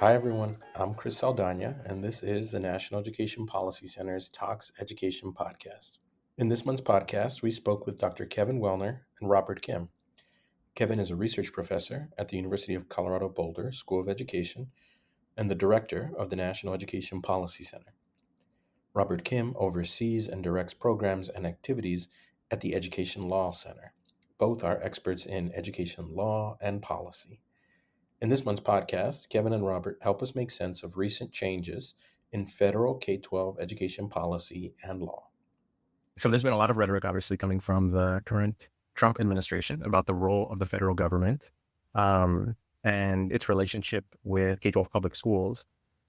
Hi, everyone. I'm Chris Saldaña, and this is the National Education Policy Center's Talks Education podcast. In this month's podcast, we spoke with Dr. Kevin Welner and Robert Kim. Kevin is a research professor at the University of Colorado Boulder School of Education and the director of the National Education Policy Center. Robert Kim oversees and directs programs and activities at the Education Law Center. Both are experts in education law and policy. In this month's podcast, Kevin and Robert help us make sense of recent changes in federal K-12 education policy and law. So there's been a lot of rhetoric, obviously, coming from the current Trump administration about the role of the federal government and its relationship with K-12 public schools.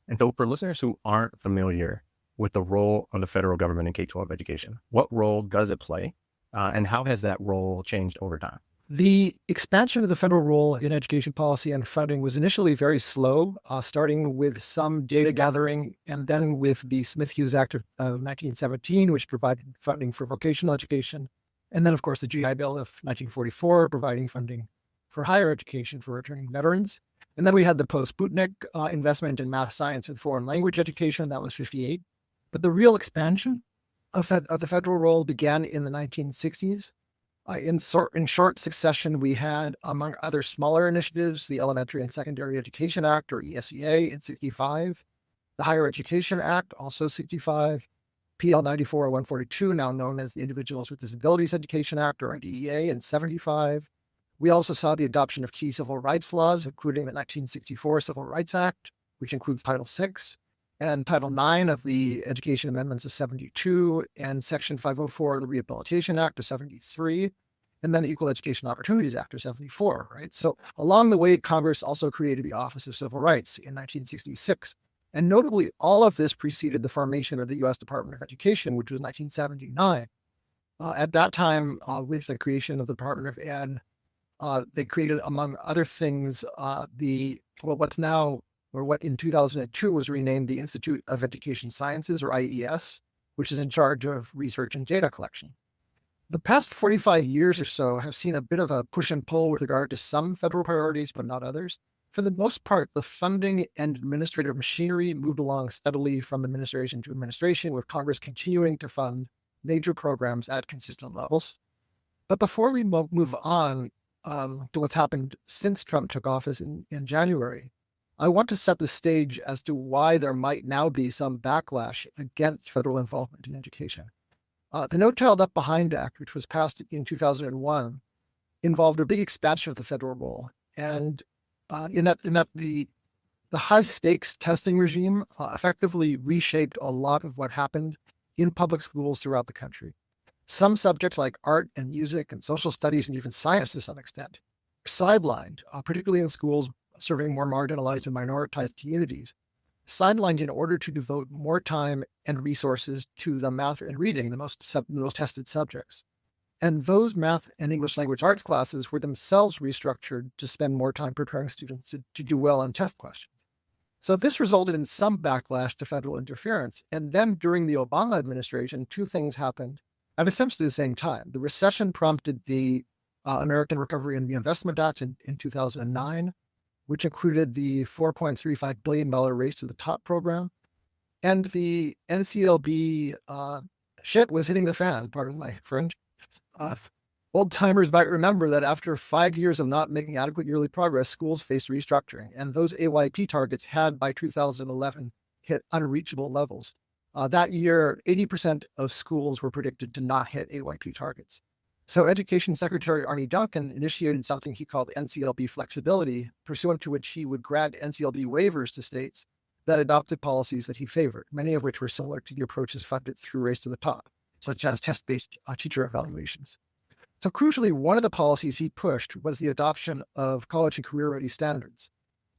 And so for listeners who aren't familiar with the role of the federal government in K-12 education, what role does it play? And how has that role changed over time? The expansion of the federal role in education policy and funding was initially very slow, starting with some data gathering and then with the Smith-Hughes Act of 1917, which provided funding for vocational education. And then, of course, the GI Bill of 1944, providing funding for higher education for returning veterans. And then we had the post-Sputnik investment in math, science, and foreign language education. That was 58. But the real expansion of the federal role began in the 1960s. In short succession, we had, among other smaller initiatives, the Elementary and Secondary Education Act, or ESEA, in 65, the Higher Education Act, also 65, PL 94-142, now known as the Individuals with Disabilities Education Act, or IDEA, in 75. We also saw the adoption of key civil rights laws, including the 1964 Civil Rights Act, which includes Title VI, and Title IX of the Education Amendments of 72, and Section 504 of the Rehabilitation Act of 73, and then the Equal Education Opportunities Act of 74, right? So along the way, Congress also created the Office of Civil Rights in 1966. And notably, all of this preceded the formation of the U.S. Department of Education, which was 1979. At that time, with the creation of the Department of Ed, they created, among other things, what in 2002 was renamed the Institute of Education Sciences, or IES, which is in charge of research and data collection. The past 45 years or so have seen a bit of a push and pull with regard to some federal priorities, but not others. For the most part, the funding and administrative machinery moved along steadily from administration to administration, with Congress continuing to fund major programs at consistent levels. But before we move on to what's happened since Trump took office in January, I want to set the stage as to why there might now be some backlash against federal involvement in education. The No Child Left Behind Act, which was passed in 2001, involved a big expansion of the federal role. And in that the high stakes testing regime effectively reshaped a lot of what happened in public schools throughout the country. Some subjects like art and music and social studies and even science to some extent were sidelined, particularly in schools serving more marginalized and minoritized communities, sidelined in order to devote more time and resources to the math and reading, the most tested subjects. And those math and English language arts classes were themselves restructured to spend more time preparing students to do well on test questions. So this resulted in some backlash to federal interference. And then during the Obama administration, two things happened at essentially the same time. The recession prompted the American Recovery and Reinvestment Act in 2009, which included the $4.35 billion Race to the Top program. And the NCLB shit was hitting the fan, pardon my French. Old timers might remember that after 5 years of not making adequate yearly progress, schools faced restructuring. And those AYP targets had, by 2011, hit unreachable levels. That year, 80% of schools were predicted to not hit AYP targets. So Education Secretary Arne Duncan initiated something he called NCLB flexibility, pursuant to which he would grant NCLB waivers to states that adopted policies that he favored, many of which were similar to the approaches funded through Race to the Top, such as test-based teacher evaluations. So crucially, one of the policies he pushed was the adoption of college and career-ready standards.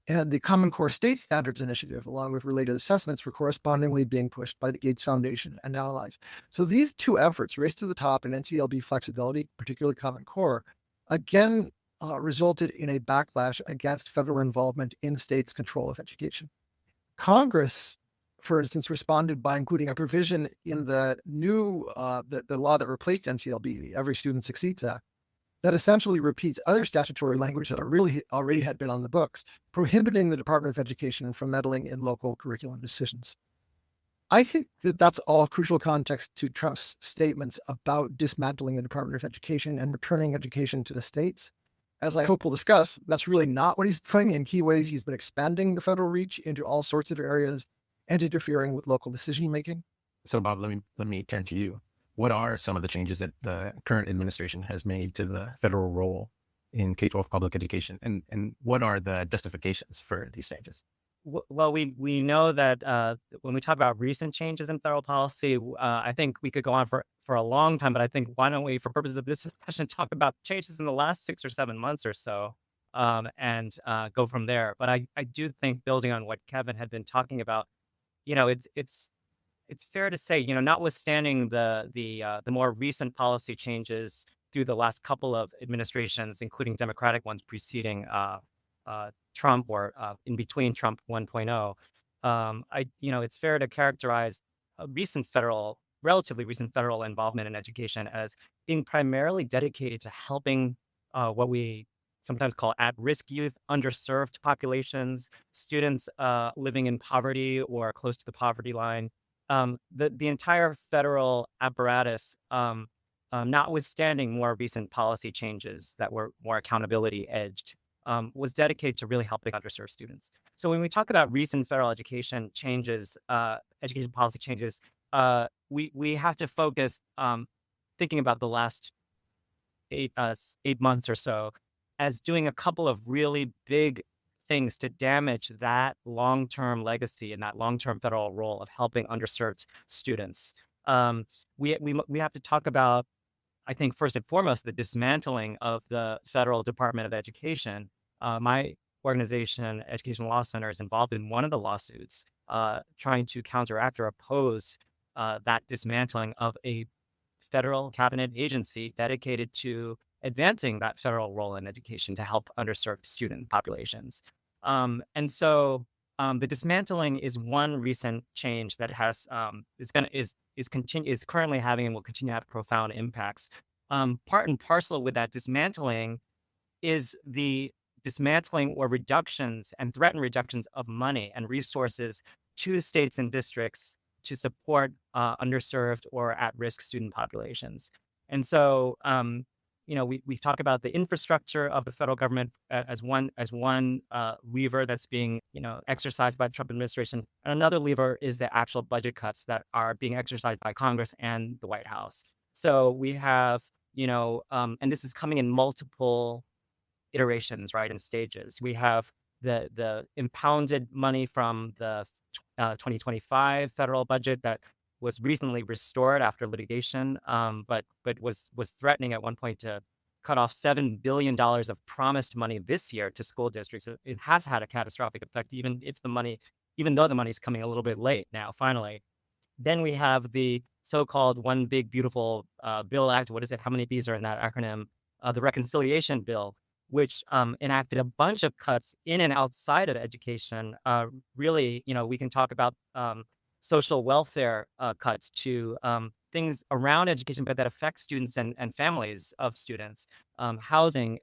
And the Common Core State Standards Initiative, along with related assessments, were correspondingly being pushed by the Gates Foundation and allies. So these two efforts, Race to the Top and NCLB flexibility, particularly Common Core, again resulted in a backlash against federal involvement in states' control of education. Congress, for instance, responded by including a provision in the new the law that replaced NCLB, the Every Student Succeeds Act, that essentially repeats other statutory language that already had been on the books, prohibiting the Department of Education from meddling in local curriculum decisions. I think that that's all crucial context to Trump's statements about dismantling the Department of Education and returning education to the states. As I hope we'll discuss, that's really not what he's doing. In key ways, he's been expanding the federal reach into all sorts of areas and interfering with local decision making. So, Bob, let me turn to you. What are some of the changes that the current administration has made to the federal role in K-12 public education, and what are the justifications for these changes? Well, we know that when we talk about recent changes in federal policy, I think we could go on for a long time, but I think why don't we, for purposes of this discussion, talk about changes in the last 6 or 7 months or so, and go from there. But I do think, building on what Kevin had been talking about, it's fair to say, notwithstanding the more recent policy changes through the last couple of administrations, including Democratic ones preceding Trump, or in between Trump 1.0, it's fair to characterize a relatively recent federal involvement in education as being primarily dedicated to helping what we sometimes call at-risk youth, underserved populations, students living in poverty or close to the poverty line. The entire federal apparatus, notwithstanding more recent policy changes that were more accountability edged, was dedicated to really helping underserved students. So when we talk about recent federal education changes, education policy changes, we have to focus thinking about the last 8 months or so as doing a couple of really big things to damage that long-term legacy and that long-term federal role of helping underserved students. We have to talk about, I think, first and foremost, the dismantling of the Federal Department of Education. My organization, Education Law Center, is involved in one of the lawsuits trying to counteract or oppose that dismantling of a federal cabinet agency dedicated to advancing that federal role in education to help underserved student populations. And so the dismantling is one recent change that has is currently having and will continue to have profound impacts. Part and parcel with that dismantling is the dismantling or reductions and threatened reductions of money and resources to states and districts to support underserved or at-risk student populations. And so, we talk about the infrastructure of the federal government as one lever that's being exercised by the Trump administration, and another lever is the actual budget cuts that are being exercised by Congress and the White House. So we have and this is coming in multiple iterations, right, in stages. We have the impounded money from the 2025 federal budget that was recently restored after litigation, but was threatening at one point to cut off $7 billion of promised money this year to school districts. It has had a catastrophic effect, even though the money is coming a little bit late now, finally. Then we have the so-called One Big Beautiful Bill Act. What is it? How many B's are in that acronym? The Reconciliation Bill, which enacted a bunch of cuts in and outside of education. Really, we can talk about social welfare cuts to things around education, but that affect students and families of students. Housing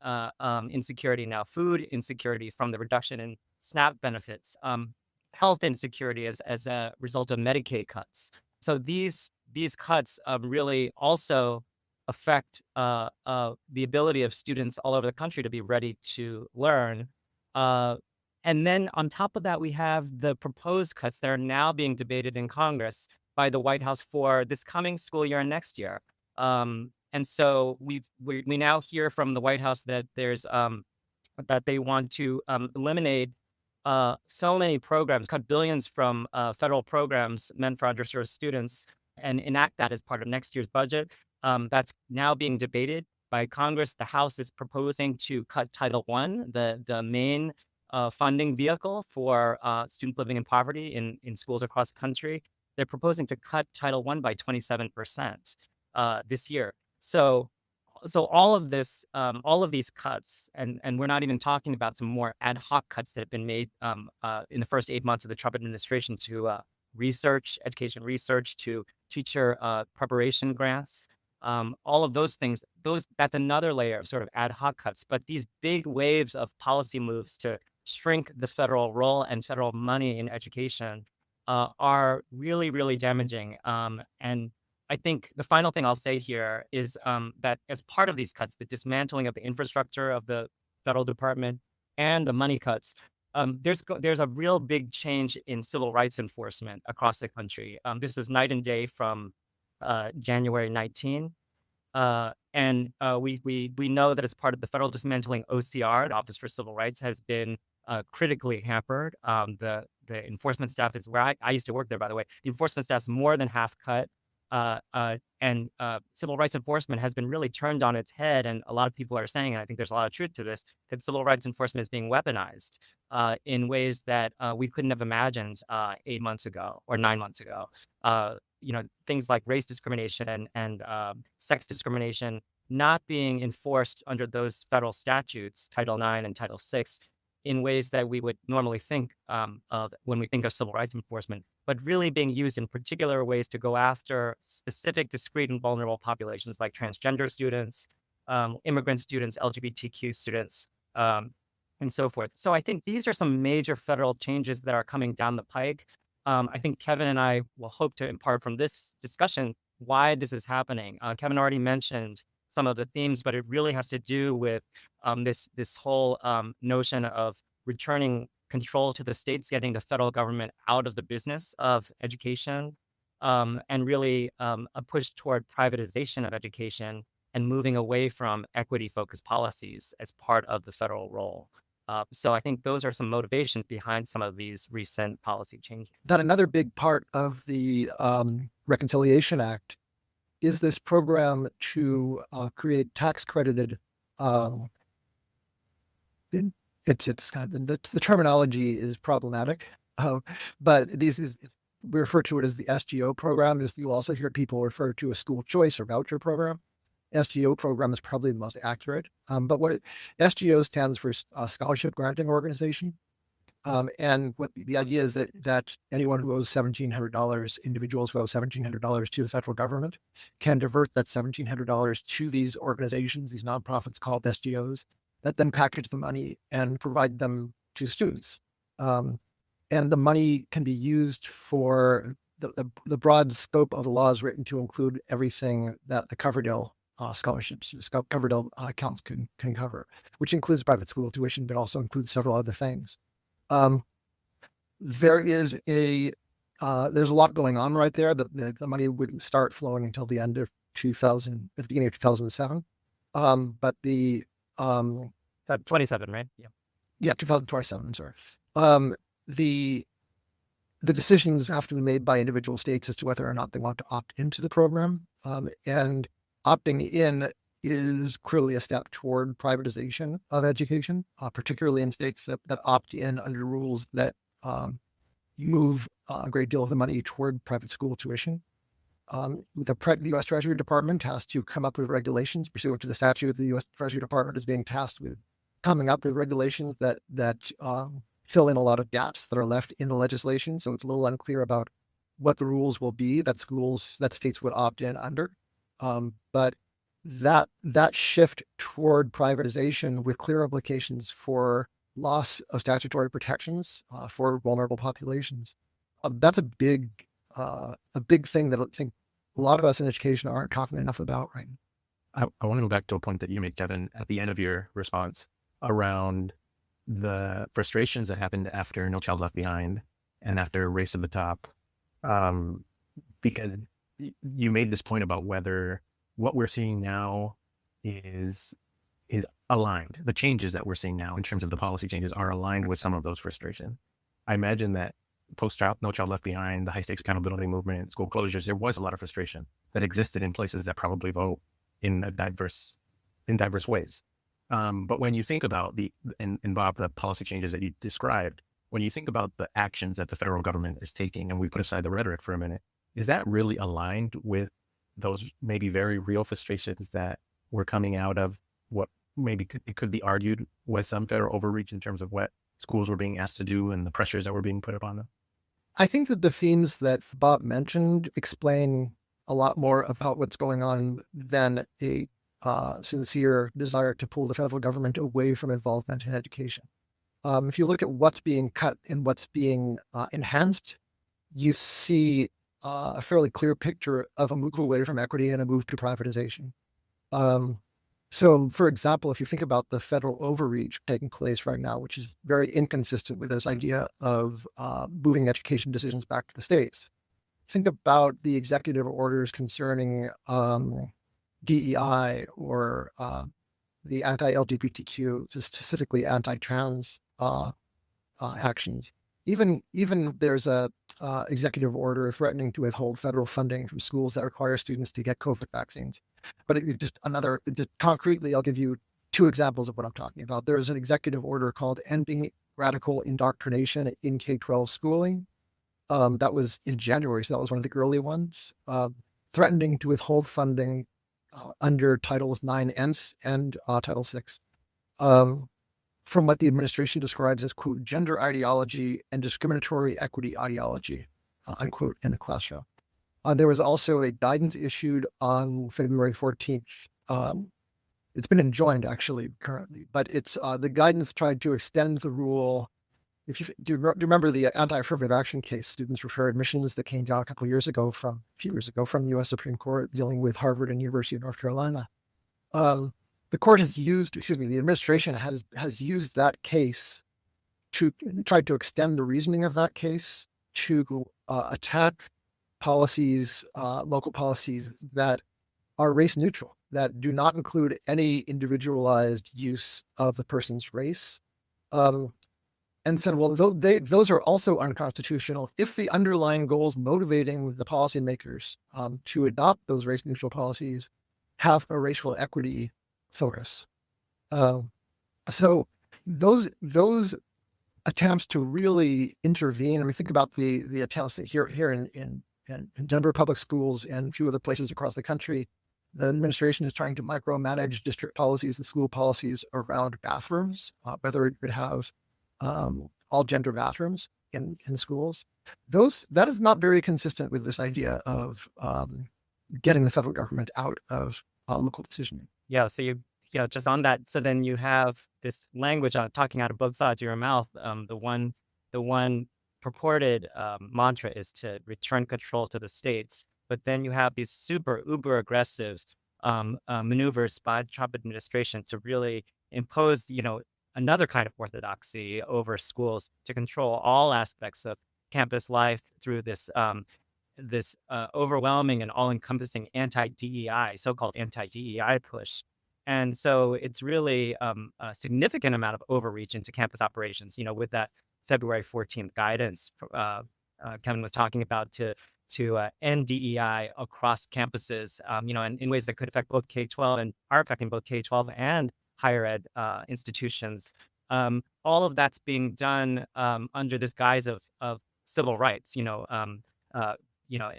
insecurity now, food insecurity from the reduction in SNAP benefits, health insecurity as a result of Medicaid cuts. So these cuts really also affect the ability of students all over the country to be ready to learn. And then on top of that, we have the proposed cuts that are now being debated in Congress by the White House for this coming school year and next year. And so we now hear from the White House that there's that they want to eliminate so many programs, cut billions from federal programs meant for underserved students, and enact that as part of next year's budget. That's now being debated by Congress. The House is proposing to cut Title I, the main funding vehicle for students living in poverty in schools across the country. They're proposing to cut Title I by 27% this year. So all of this, all of these cuts, and we're not even talking about some more ad hoc cuts that have been made in the first 8 months of the Trump administration to education research, to teacher preparation grants, all of those things, that's another layer of sort of ad hoc cuts. But these big waves of policy moves to shrink the federal role and federal money in education are really, really damaging. And I think the final thing I'll say here is that as part of these cuts, the dismantling of the infrastructure of the federal department and the money cuts, there's a real big change in civil rights enforcement across the country. This is night and day from January 19. We know that as part of the federal dismantling, OCR, the Office for Civil Rights, has been critically hampered. The enforcement staff is where I used to work there, by the way. The enforcement staff's more than half cut. Civil rights enforcement has been really turned on its head. And a lot of people are saying, and I think there's a lot of truth to this, that civil rights enforcement is being weaponized in ways that we couldn't have imagined 8 months ago or 9 months ago. Things like race discrimination and sex discrimination not being enforced under those federal statutes, Title IX and Title VI, in ways that we would normally think of when we think of civil rights enforcement, but really being used in particular ways to go after specific, discrete, and vulnerable populations like transgender students, immigrant students, LGBTQ students, and so forth. So I think these are some major federal changes that are coming down the pike. I think Kevin and I will hope to impart from this discussion why this is happening. Kevin already mentioned some of the themes, but it really has to do with this whole notion of returning control to the states, getting the federal government out of the business of education, and really a push toward privatization of education and moving away from equity-focused policies as part of the federal role. So I think those are some motivations behind some of these recent policy changes. That another big part of the Reconciliation Act is this program to create tax credited. It's kind of the terminology is problematic, but we refer to it as the SGO program. You'll also hear people refer to a school choice or voucher program. SGO program is probably the most accurate. But what SGO stands for Scholarship Granting Organization. And what the idea is that anyone who owes $1,700, individuals who owe $1,700 to the federal government, can divert that $1,700 to these organizations, these nonprofits called SGOs, that then package the money and provide them to students. And the money can be used for the broad scope of the law is written to include everything that the Coverdell scholarships, Coverdell accounts can cover, which includes private school tuition, but also includes several other things. There's a lot going on right there. The money wouldn't start flowing until the end of at the beginning of 2007. But 27, right? Yeah, 2027. Sorry. The decisions have to be made by individual states as to whether or not they want to opt into the program, and opting in is clearly a step toward privatization of education, particularly in states that opt in under rules that move a great deal of the money toward private school tuition. The U.S. Treasury Department has to come up with regulations pursuant to the statute. The U.S. Treasury Department is being tasked with coming up with regulations that fill in a lot of gaps that are left in the legislation. So it's a little unclear about what the rules will be that states would opt in under. But that shift toward privatization with clear implications for loss of statutory protections for vulnerable populations, that's a big thing that I think a lot of us in education aren't talking enough about right now. I want to go back to a point that you made, Kevin, at the end of your response around the frustrations that happened after No Child Left Behind and after Race to the Top, because you made this point about whether what we're seeing now is aligned. The changes that we're seeing now in terms of the policy changes are aligned with some of those frustrations. I imagine that No Child Left Behind, the high stakes accountability movement, school closures, there was a lot of frustration that existed in places that probably vote in diverse ways. But when you think about and Bob, the policy changes that you described, when you think about the actions that the federal government is taking, and we put aside the rhetoric for a minute, is that really aligned with those maybe very real frustrations that were coming out of what maybe it could be argued was some federal overreach in terms of what schools were being asked to do and the pressures that were being put upon them? I think that the themes that Bob mentioned explain a lot more about what's going on than a sincere desire to pull the federal government away from involvement in education. If you look at what's being cut and what's being enhanced, you see a fairly clear picture of a move away from equity and a move to privatization. So, for example, if you think about the federal overreach taking place right now, which is very inconsistent with this idea of moving education decisions back to the states, think about the executive orders concerning DEI or the anti-LGBTQ, specifically anti-trans actions. Even there's a executive order threatening to withhold federal funding from schools that require students to get COVID vaccines. But just concretely, I'll give you two examples of what I'm talking about. There is an executive order called Ending Radical Indoctrination in K-12 Schooling. That was in January, so that was one of the early ones, threatening to withhold funding under Titles 9 and Title 6. From what the administration describes as, quote, gender ideology and discriminatory equity ideology, unquote, in the classroom. There was also a guidance issued on February 14th. It's been enjoined, actually, currently, but it's the guidance tried to extend the rule. If you do you remember the anti-affirmative action case, students refer admissions that came down a few years ago from the U.S. Supreme Court dealing with Harvard and University of North Carolina. The court has used, the administration has used that case to try to extend the reasoning of that case to attack policies, local policies that are race neutral, that do not include any individualized use of the person's race. And said, well, those are also unconstitutional if the underlying goals motivating the policymakers to adopt those race neutral policies have a racial equity focus. So those attempts to really intervene, I mean, think about the attempts here in Denver public schools and a few other places across the country. The administration is trying to micromanage district policies and school policies around bathrooms, whether it would have all gender bathrooms in schools. That is not very consistent with this idea of getting the federal government out of local decision. Yeah. So just on that. So then you have this language talking out of both sides of your mouth. The one purported mantra is to return control to the states, but then you have these super uber aggressive maneuvers by the Trump administration to really impose, another kind of orthodoxy over schools to control all aspects of campus life through this overwhelming and all-encompassing so-called anti-DEI push. And so it's really a significant amount of overreach into campus operations, with that February 14th guidance Kevin was talking about to end DEI across campuses, and in ways that could affect both K-12 and are affecting both K-12 and higher ed institutions. All of that's being done under this guise of civil rights,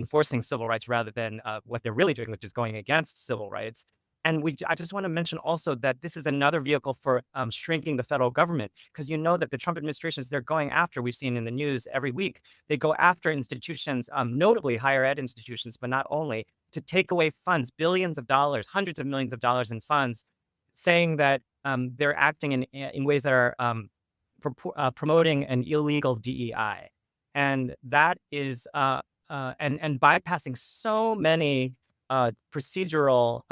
enforcing civil rights rather than what they're really doing, which is going against civil rights. And I just want to mention also that this is another vehicle for shrinking the federal government, because that the Trump administrations, they're going after, we've seen in the news every week, they go after institutions, notably higher ed institutions, but not only, to take away funds, billions of dollars, hundreds of millions of dollars in funds, saying that they're acting in ways that are promoting an illegal DEI. And that is, and bypassing so many procedural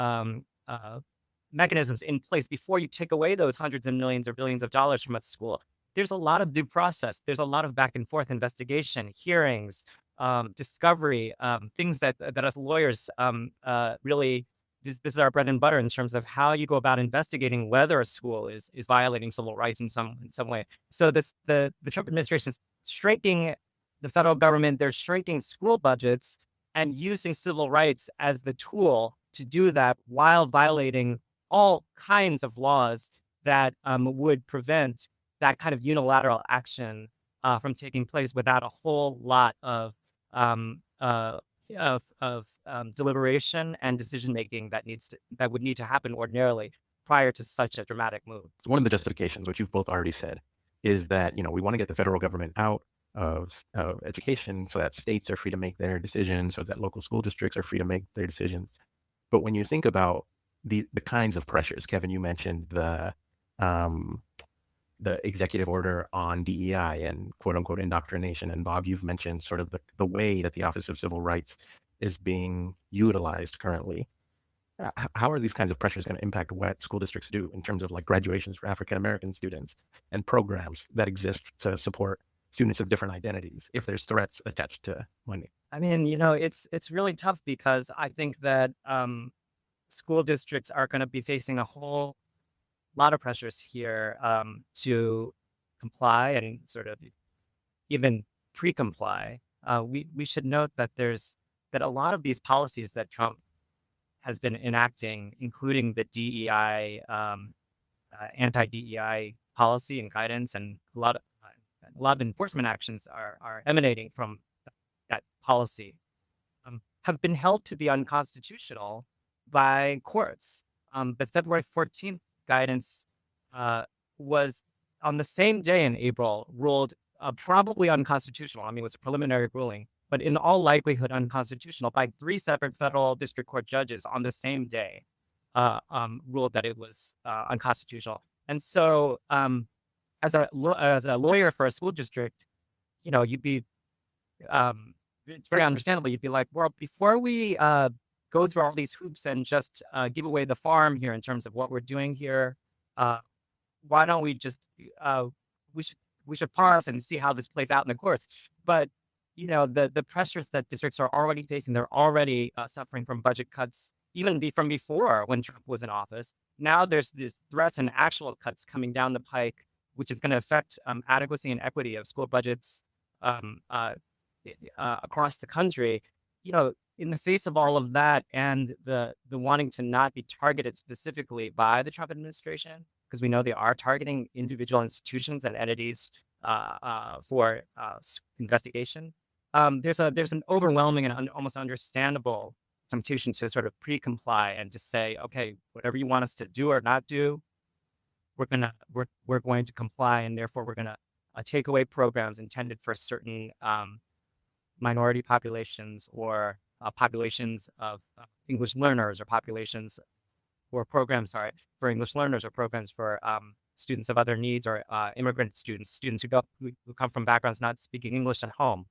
mechanisms in place before you take away those hundreds of millions or billions of dollars from a school. There's a lot of due process. There's a lot of back and forth investigation, hearings, discovery, things that as lawyers really, this is our bread and butter in terms of how you go about investigating whether a school is violating civil rights in some way. So the Trump administration is shrinking the federal government. They're shrinking school budgets and using civil rights as the tool to do that while violating all kinds of laws that would prevent that kind of unilateral action from taking place without a whole lot of deliberation and decision making that would need to happen ordinarily prior to such a dramatic move. One of the justifications, which you've both already said, is that we want to get the federal government out of education, so that states are free to make their decisions, so that local school districts are free to make their decisions. But when you think about the kinds of pressures, Kevin, you mentioned um, the executive order on DEI and quote unquote indoctrination. And Bob, you've mentioned sort of the way that the Office of Civil Rights is being utilized currently. How are these kinds of pressures going to impact what school districts do in terms of like graduations for African American students and programs that exist to support students of different identities if there's threats attached to money? I mean, it's really tough because I think that school districts are going to be facing a whole lot of pressures here to comply and sort of even pre-comply. We should note that that a lot of these policies that Trump has been enacting, including the DEI, anti-DEI policy and guidance, and a lot of enforcement actions are emanating from that policy, have been held to be unconstitutional by courts. The February 14th guidance was on the same day in April ruled probably unconstitutional. I mean, it was a preliminary ruling, but in all likelihood unconstitutional by 3 separate federal district court judges on the same day, ruled that it was unconstitutional. And so, as a lawyer for a school district, you'd be it's very understandable. You'd be like, well, before we go through all these hoops and just give away the farm here in terms of what we're doing here, why don't we just we should pause and see how this plays out in the courts. But the pressures that districts are already facing, they're already suffering from budget cuts, even from before when Trump was in office. Now there's these threats and actual cuts coming down the pike, which is going to affect adequacy and equity of school budgets across the country. In the face of all of that and the wanting to not be targeted specifically by the Trump administration, because we know they are targeting individual institutions and entities for investigation. There's an overwhelming and almost understandable temptation to sort of pre-comply and to say, okay, whatever you want us to do or not do, we're going to comply, and therefore we're going to take away programs intended for certain minority populations or populations of English learners, or populations or programs, for English learners, or programs for students of other needs, or immigrant students who come from backgrounds not speaking English at home.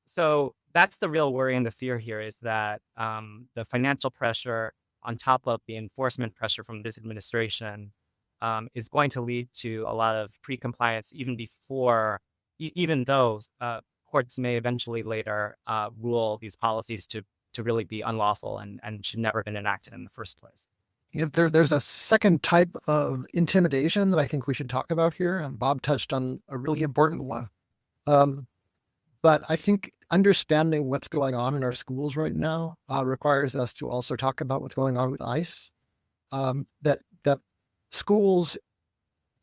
So that's the real worry and the fear here, is that the financial pressure on top of the enforcement pressure from this administration is going to lead to a lot of pre-compliance even though courts may eventually later rule these policies to really be unlawful and should never have been enacted in the first place. There's a second type of intimidation that I think we should talk about here, and Bob touched on a really important one. But I think understanding what's going on in our schools right now requires us to also talk about what's going on with ICE. That schools,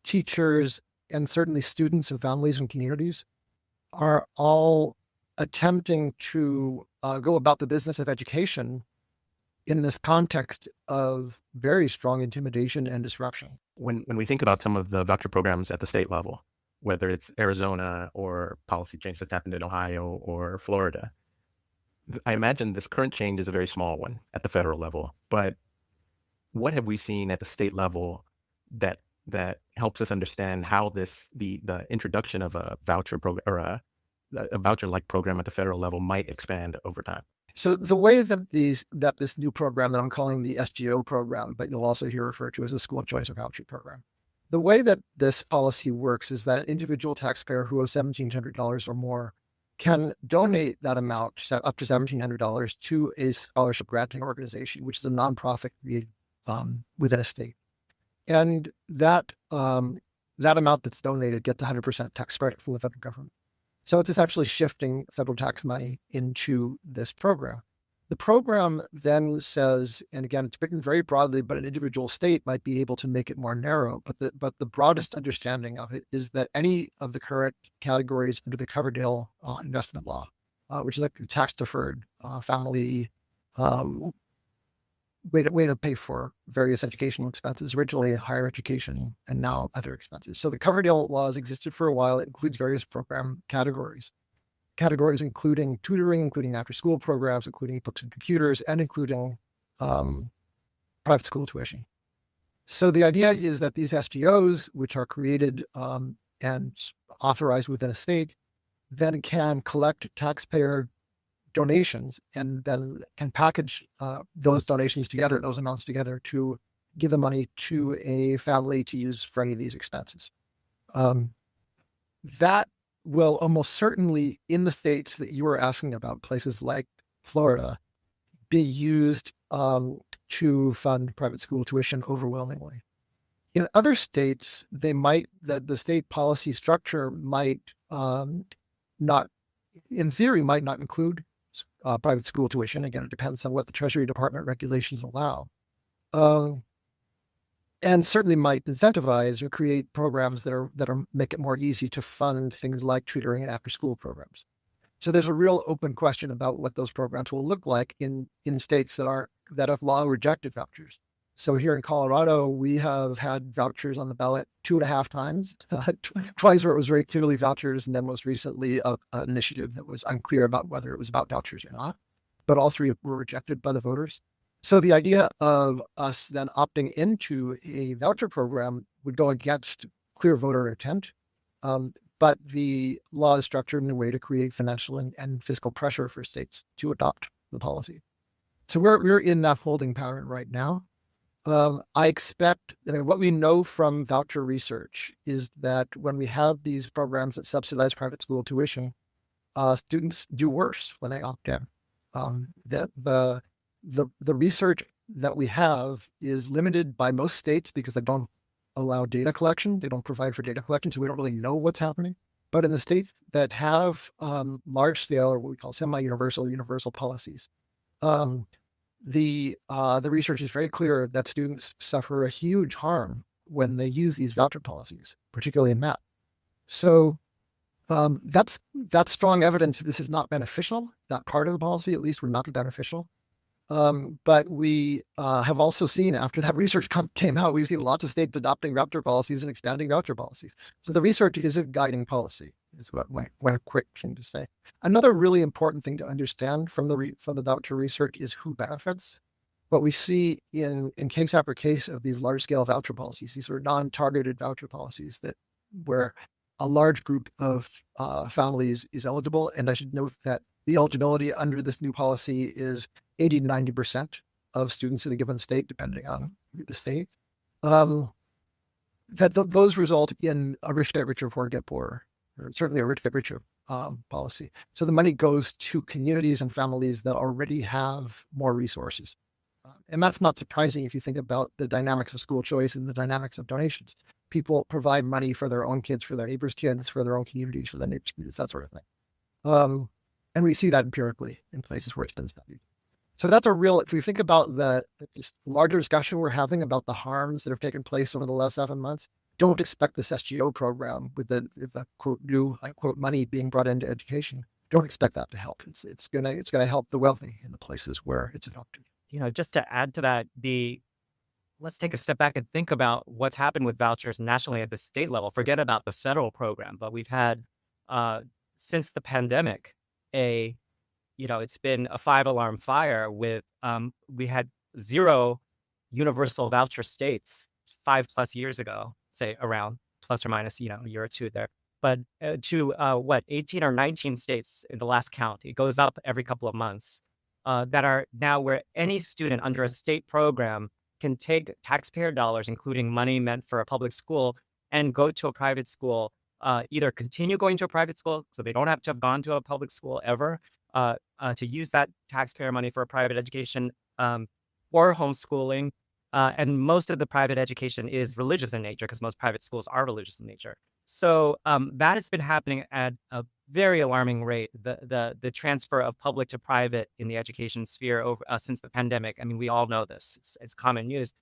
teachers, and certainly students and families and communities are all attempting to go about the business of education in this context of very strong intimidation and disruption. When we think about some of the voucher programs at the state level, whether it's Arizona or policy change that's happened in Ohio or Florida, I imagine this current change is a very small one at the federal level. But what have we seen at the state level that helps us understand how the introduction of a voucher program or a voucher-like program at the federal level might expand over time? So the way that this new program that I'm calling the SGO program, but you'll also hear referred to as the School Choice Voucher Program, the way that this policy works is that an individual taxpayer who owes $1,700 or more can donate that amount, up to $1,700, to a scholarship granting organization, which is a nonprofit created within a state. And that amount that's donated gets 100% tax credit from the federal government. So it's essentially shifting federal tax money into this program. The program then says, and again, it's written very broadly, but an individual state might be able to make it more narrow. But the broadest understanding of it is that any of the current categories under the Coverdell investment law, which is like tax deferred family way to pay for various educational expenses, originally higher education and now other expenses. So the Coverdale laws existed for a while. It includes various program categories including tutoring, including after-school programs, including books and computers, and including private school tuition. So the idea is that these SGOs, which are created and authorized within a state, then can collect taxpayer donations and then can package those donations together, those amounts together, to give the money to a family to use for any of these expenses. That will almost certainly, in the states that you were asking about, places like Florida, be used to fund private school tuition overwhelmingly. In other states, the state policy structure might not, in theory, might not include private school tuition. Again, it depends on what the Treasury Department regulations allow. And certainly might incentivize or create programs that make it more easy to fund things like tutoring and after-school programs. So there's a real open question about what those programs will look like in states that have long rejected vouchers. So here in Colorado, we have had vouchers on the ballot 2.5 times, twice where it was very clearly vouchers, and then most recently an initiative that was unclear about whether it was about vouchers or not. But all three were rejected by the voters. So the idea of us then opting into a voucher program would go against clear voter intent. But the law is structured in a way to create financial and fiscal pressure for states to adopt the policy. So we're in that holding pattern right now. I expect, what we know from voucher research is that when we have these programs that subsidize private school tuition, students do worse when they opt in. The research that we have is limited by most states because they don't allow data collection. They don't provide for data collection, so we don't really know what's happening. But in the states that have large scale, or what we call semi-universal, universal policies, the research is very clear that students suffer a huge harm when they use these voucher policies, particularly in math. So that's strong evidence that this is not beneficial. That part of the policy, at least, would not be beneficial. But we have also seen, after that research came out, we've seen lots of states adopting voucher policies and expanding voucher policies. So the research is a guiding policy, is what one quick thing to say. Another really important thing to understand from the voucher research is who benefits. What we see in case after case of these large-scale voucher policies, these are non-targeted voucher policies where a large group of families is eligible. And I should note that the eligibility under this new policy is 80 to 90% of students in a given state, depending on the state. Those result in a rich get richer, poor get poorer, or certainly a rich get richer policy. So the money goes to communities and families that already have more resources. And that's not surprising if you think about the dynamics of school choice and the dynamics of donations. People provide money for their own kids, for their neighbors' kids, for their own communities, for their neighbors' communities, that sort of thing. And we see that empirically in places where it's been studied. So that's if we think about the larger discussion we're having about the harms that have taken place over the last 7 months, don't expect this SGO program with the quote new unquote money being brought into education. Don't expect that to help. It's gonna help the wealthy in the places where it's adopted. Just to add to that, let's take a step back and think about what's happened with vouchers nationally at the state level. Forget about the federal program, but we've had since the pandemic it's been a 5-alarm fire with we had 0 universal voucher states 5+ years ago, say around plus or minus a year or two there, but to 18 or 19 states in the last count. It goes up every couple of months that are now where any student under a state program can take taxpayer dollars, including money meant for a public school, and go to a private school, either continue going to a private school so they don't have to have gone to a public school ever, to use that taxpayer money for a private education, or homeschooling. And most of the private education is religious in nature because most private schools are religious in nature. So that has been happening at a very alarming rate, the transfer of public to private in the education sphere over since the pandemic. I mean, we all know this. It's common news.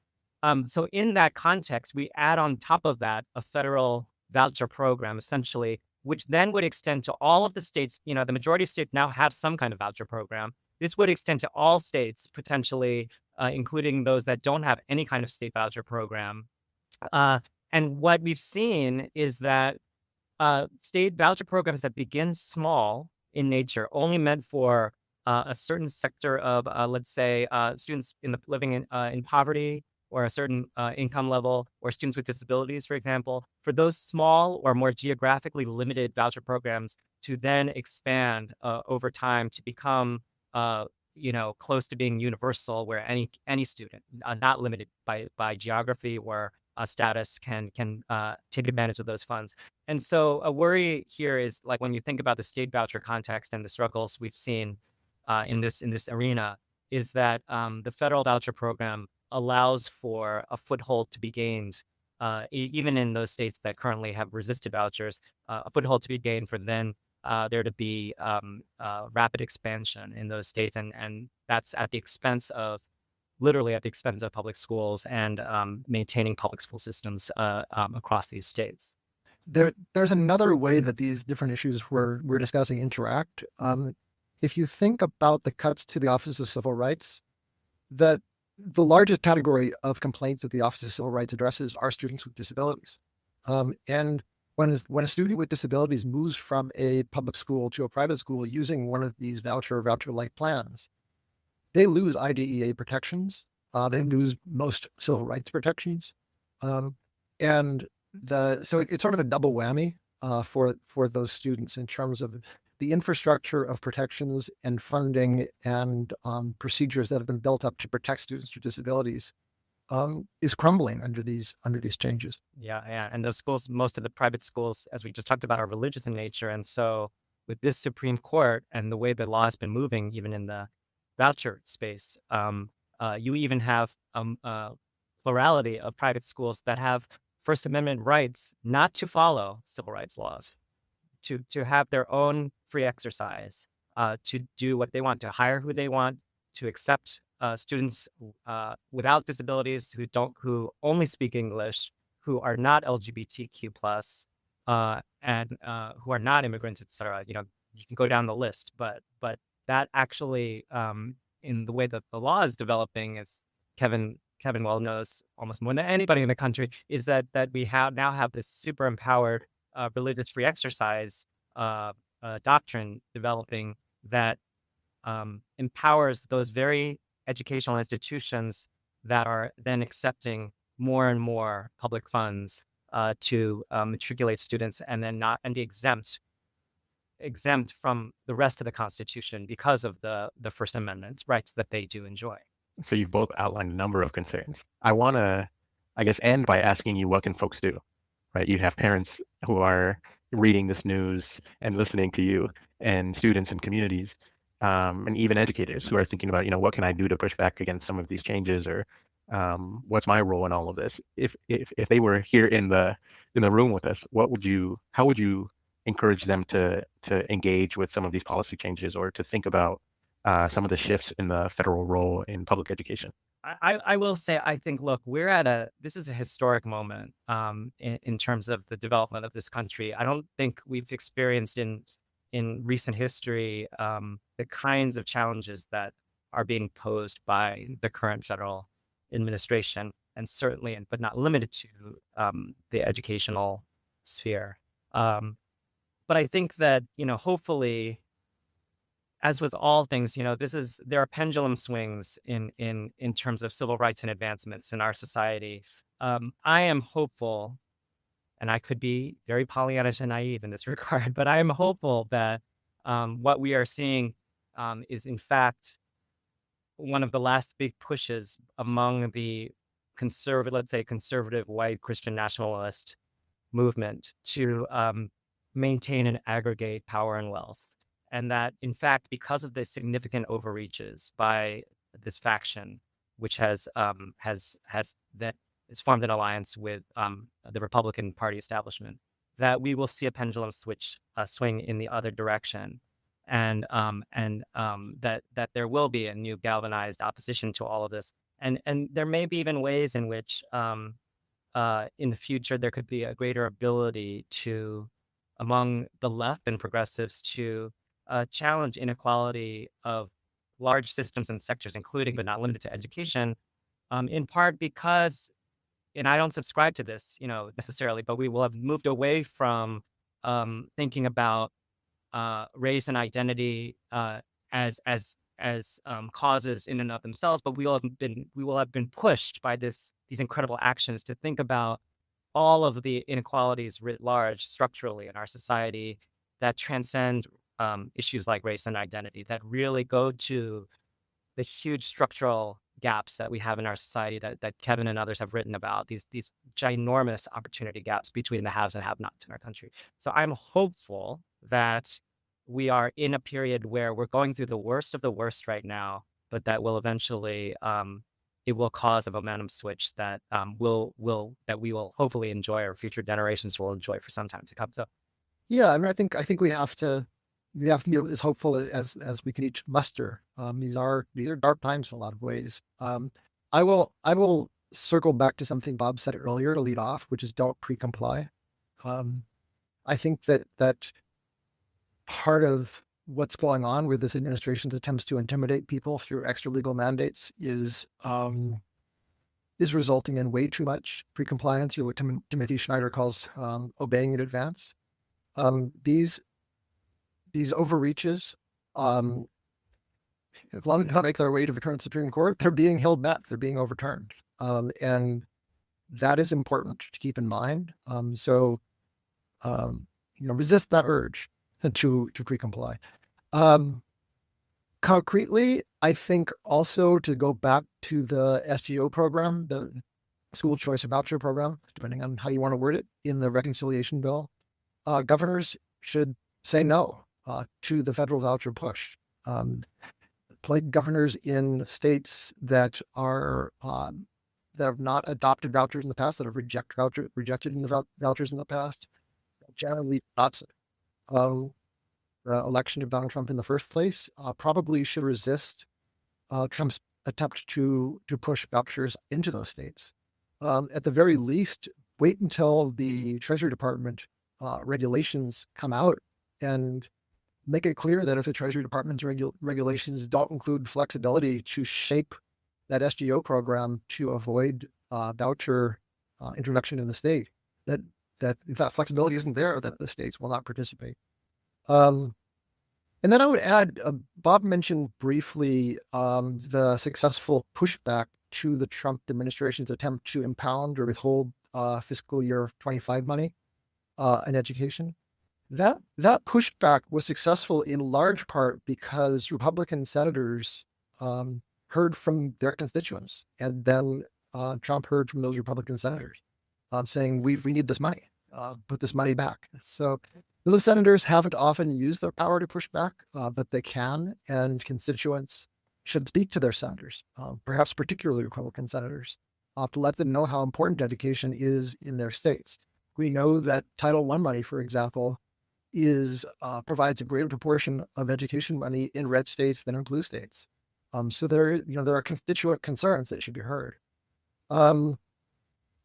So in that context, we add on top of that a federal voucher program, essentially, which then would extend to all of the states. The majority of states now have some kind of voucher program. this would extend to all states, potentially, including those that don't have any kind of state voucher program. Uh, and what we've seen is that state voucher programs that begin small in nature, only meant for a certain sector of, let's say, students living in poverty or a certain income level, or students with disabilities, for example, for those small or more geographically limited voucher programs to then expand over time to become, close to being universal, where any student, not limited by geography or status, can take advantage of those funds. And so a worry here is, like, when you think about the state voucher context and the struggles we've seen in this arena, is that the federal voucher program allows for a foothold to be gained, even in those states that currently have resisted vouchers, a foothold to be gained for then there to be rapid expansion in those states, and that's at the expense of literally at the expense of public schools and maintaining public school systems across these states. There's another way that these different issues we're discussing interact. If you think about the cuts to the Office of Civil Rights, that the largest category of complaints that the Office of Civil Rights addresses are students with disabilities. And when a student with disabilities moves from a public school to a private school using one of these voucher-like plans, they lose IDEA protections. They lose most civil rights protections. And so it's sort of a double whammy for those students in terms of the infrastructure of protections and funding and procedures that have been built up to protect students with disabilities is crumbling under these changes. Yeah. And those schools, most of the private schools, as we just talked about, are religious in nature. And so with this Supreme Court and the way the law has been moving, even in the voucher space, you even have a plurality of private schools that have First Amendment rights not to follow civil rights laws, to have their own free exercise, to do what they want, to hire who they want, to accept students without disabilities who only speak English, who are not LGBTQ plus, and who are not immigrants, etc. You can go down the list, but that actually, in the way that the law is developing, as Kevin well knows almost more than anybody in the country, is that we now have this super empowered religious free exercise doctrine developing that empowers those very educational institutions that are then accepting more and more public funds to matriculate students and then be exempt from the rest of the Constitution because of the First Amendment rights that they do enjoy. So you've both outlined a number of concerns. I want to, I guess, end by asking you, what can folks do, right? You have parents who are reading this news and listening to you, and students and communities, and even educators who are thinking about, what can I do to push back against some of these changes, or what's my role in all of this? If they were here in the room with us, how would you encourage them to engage with some of these policy changes, or to think about some of the shifts in the federal role in public education? I will say, I think, look, this is a historic moment in terms of the development of this country. I don't think we've experienced in recent history the kinds of challenges that are being posed by the current federal administration, and certainly, but not limited to, the educational sphere. But I think that, hopefully, as with all things, there are pendulum swings in terms of civil rights and advancements in our society. I am hopeful, and I could be very Pollyannish and naive in this regard, but I am hopeful that what we are seeing is in fact one of the last big pushes among the conservative white Christian nationalist movement to maintain and aggregate power and wealth. And that, in fact, because of the significant overreaches by this faction, which has formed an alliance with the Republican Party establishment, that we will see a pendulum swing in the other direction, and that there will be a new galvanized opposition to all of this, and there may be even ways in which in the future there could be a greater ability among the left and progressives to challenge inequality of large systems and sectors, including but not limited to education, in part because, and I don't subscribe to this, necessarily, but we will have moved away from thinking about race and identity as causes in and of themselves, but we will have been pushed by these incredible actions to think about all of the inequalities writ large structurally in our society that transcend issues like race and identity, that really go to the huge structural gaps that we have in our society that Kevin and others have written about, these ginormous opportunity gaps between the haves and have-nots in our country. So I'm hopeful that we are in a period where we're going through the worst of the worst right now, but that will eventually it will cause a momentum switch that that we will hopefully enjoy, or future generations will enjoy for some time to come. So Yeah, I mean, I think we have to be as hopeful as we can each muster. These are dark times in a lot of ways. I will circle back to something Bob said earlier to lead off, which is don't pre-comply. I think that part of what's going on with this administration's attempts to intimidate people through extra legal mandates is resulting in way too much pre-compliance. What Timothy Schneider calls obeying in advance. These overreaches, as long as they don't make their way to the current Supreme Court, they're being held back, they're being overturned. And that is important to keep in mind. So resist that urge to pre-comply. Concretely, I think also to go back to the SGO program, the school choice voucher program, depending on how you want to word it, in the reconciliation bill, governors should say no to the federal voucher push. Governors in states that have not adopted vouchers in the past, that have rejected in the vouchers in the past, generally not the election of Donald Trump in the first place, probably should resist Trump's attempt to push vouchers into those states. At the very least, wait until the Treasury Department regulations come out and make it clear that if the Treasury Department's regulations don't include flexibility to shape that SGO program to avoid voucher introduction in the state, that if that flexibility isn't there, that the states will not participate. And then I would add, Bob mentioned briefly the successful pushback to the Trump administration's attempt to impound or withhold fiscal year 25 money in education. That pushback was successful in large part because Republican senators heard from their constituents, and then Trump heard from those Republican senators saying, we need this money, put this money back. So those senators haven't often used their power to push back, but they can, and constituents should speak to their senators, perhaps particularly Republican senators, to let them know how important education is in their states. We know that Title I money, for example, provides a greater proportion of education money in red states than in blue states. So there are constituent concerns that should be heard. And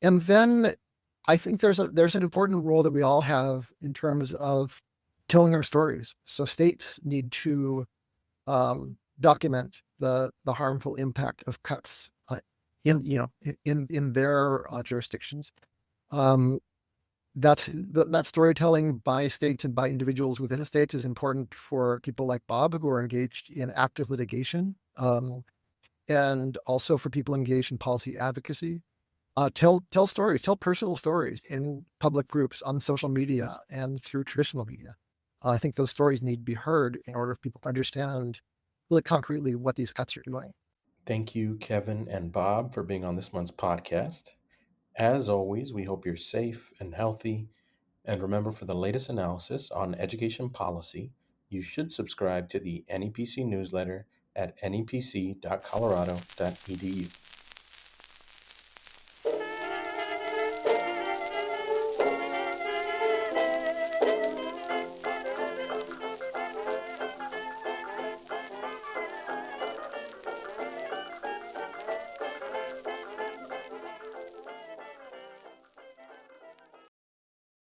then I think there's an important role that we all have in terms of telling our stories. So states need to document the harmful impact of cuts in their jurisdictions. That storytelling by states and by individuals within the states is important for people like Bob, who are engaged in active litigation, and also for people engaged in policy advocacy. Tell stories, tell personal stories in public groups, on social media, and through traditional media. I think those stories need to be heard in order for people to understand really concretely what these cuts are doing. Thank you, Kevin and Bob, for being on this month's podcast. As always, we hope you're safe and healthy. And remember, for the latest analysis on education policy, you should subscribe to the NEPC newsletter at nepc.colorado.edu.